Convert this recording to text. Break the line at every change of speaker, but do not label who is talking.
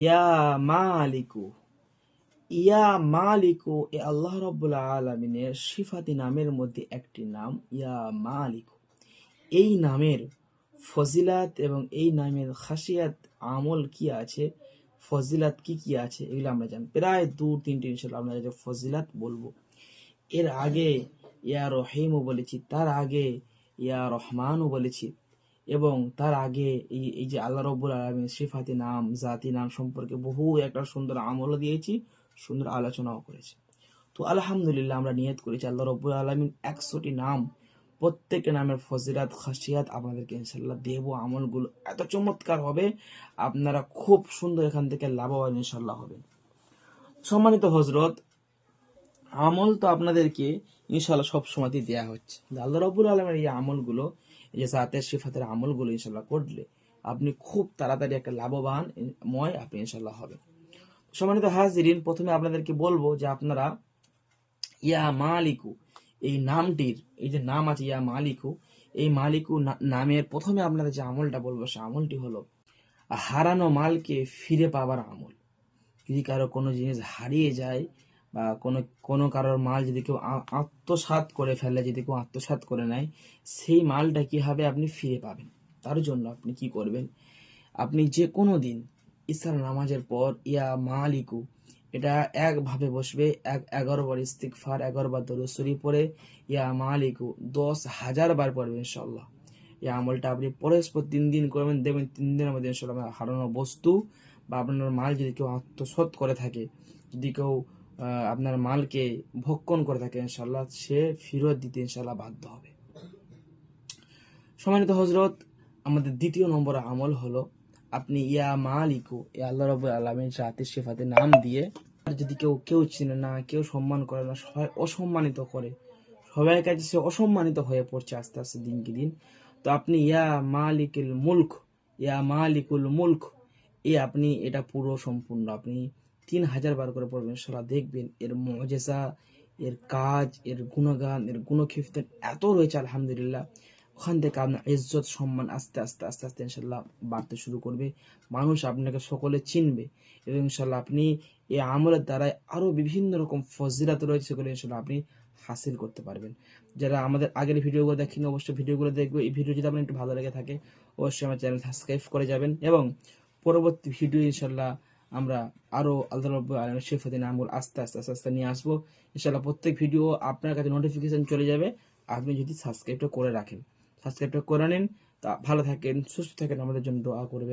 ইয়া মালিকু। ইয়া মালিকু এ আল্লাহ রাব্বুল আলামিনের সিফাতি নামের মধ্যে একটি নাম ইয়া মালিকু। এই নামের ফজিলাত এবং এই নামের খাসিয়াত আমল কি আছে, ফজিলাত কি কি আছে, এগুলো আমরা জানি। প্রায় 2-3টি ইনশাআল্লাহ আমরা যে ফজিলাত বলবো। এর আগে ইয়া রহিমও বলেছি, তার আগে ইয়া রহমানও বলেছি, এবং তার আগে এই যে আল্লাহ রাব্বুল আলামিন সিফাতি নাম জাতি নাম সম্পর্কে বহু একটা সুন্দর আমলও দিয়েছি, সুন্দর আলোচনাও করেছি। তো আলহামদুলিল্লাহ আমরা নিয়ত করেছি আল্লাহ রাব্বুল আলামিন 100টি নাম, প্রত্যেকটা নামের ফজিলাত খাসিয়াত আপনাদেরকে ইনশাল্লাহ দেব। আমলগুলো এত চমৎকার হবে, আপনারা খুব সুন্দর এখান থেকে লাভবান ইনশাল্লাহ হবেন। সম্মানিত হজরত, আমল তো আপনাদেরকে ইনশাল্লাহ সব সময়তেই দেওয়া হচ্ছে। আল্লাহ রাব্বুল আলামিনের এই আমলগুলো, এই যে জাতের সিফাতের আমলগুলো ইনশাল্লাহ করলে আপনি খুব তাড়াতাড়ি একটা লাভবান ময় আপনি ইনশাল্লাহ হবেন। সম্মানিত হাজিরিন, প্রথমে আপনাদেরকে বলবো যে আপনারা ইয়া মালিকু এই নামটির, এই যে নাম আছে ইয়া মালিকু, এই মালিকু নামের প্রথমে আপনাদের যে আমলটা বলবো সে আমলটি হলো হারানো মালকে ফিরে পাবার আমল। যদি কারো কোনো জিনিস হারিয়ে যায় বা কোনো কারোর মাল যদি কেউ আত্মসাৎ করে ফেলে, যদি কেউ আত্মসাৎ করে নেয়, সেই মালটা কিভাবে আপনি ফিরে পাবেন, তার জন্য আপনি কি করবেন, আপনি যে কোনো দিন ইশার নামাজের পর ইয়া মালিকু এটা একভাবে বসবে, 11 বার ইস্তিগফার, 11 বার দরুদ শরীফ পড়ে ইয়া মালিকু 10,000 বার পড়বেন ইনশাআল্লাহ। এই আমলটা আপনি পরস্পর 3 দিন করবেন, দেখবেন 3 দিনের মধ্যে ইনশাআল্লাহ হারানো বস্তু বা আপনার মাল যদি কেউ আত্মসাৎ করে থাকে, যদি কেউ আপনার মালকে ভক্ষণ করে থাকে, ইনশাআল্লাহ সে ফেরত দিতে ইনশাআল্লাহ বাধ্য হবে। সম্মানিত হজরত, আমাদের দ্বিতীয় নম্বর আমল হলো আপনি ইয়া মালিকু এ আল্লাহ রাব্বুল আলামিন জাতির সিফাতের নাম দিয়ে, আর যদি কেউ চিনে না, কেউ সম্মান করে না, সবাই অসম্মানিত করে, সবাই কাছে সে অসম্মানিত হয়ে পড়ছে আস্তে আস্তে দিনকে দিন, তো আপনি ইয়া মালিকুল মুলক, ইয়া মালিকুল মুলক আপনি এটা পুরো সম্পূর্ণ আপনি 3,000 বার করে পড়বেন ইনশাআল্লাহ। দেখবেন এর মুজিজা, এর কাজ, এর গুণগান, এর গুণকীর্তন এত রয়েছে আলহামদুলিল্লাহ। ওখান থেকে আপনার ইজ্জত সম্মান আস্তে আস্তে আস্তে আস্তে ইনশাল্লাহ বাড়তে শুরু করবে, মানুষ আপনাকে সকলে চিনবে, এবং ইনশাল্লাহ আপনি এই আমলের দ্বারাই আরো বিভিন্ন রকম ফজিলাত রয়েছে সেগুলো ইনশাল্লাহ আপনি হাসিল করতে পারবেন। যারা আমাদের আগের ভিডিওগুলো দেখেন অবশ্যই ভিডিওগুলো দেখবে। এই ভিডিও যদি আপনার একটু ভালো লেগে থাকে অবশ্যই আমার চ্যানেল সাবস্ক্রাইব করে যাবেন, এবং পরবর্তী ভিডিও ইনশাল্লাহ আমরা আরো আল্লাহ রাব্বুল আলামিনের সিফাতি নামগুলো আস্তে আস্তে আস্তে আস্তে নিয়ে আসবো ইনশাল্লাহ। প্রত্যেক ভিডিও আপনার কাছে নোটিফিকেশন চলে যাবে আপনি যদি সাবস্ক্রাইবটা করে রাখেন। সাবস্ক্রাইবটা করে নিন। তা ভালো থাকেন, সুস্থ থাকেন, আমাদের জন্য দোয়া করবেন।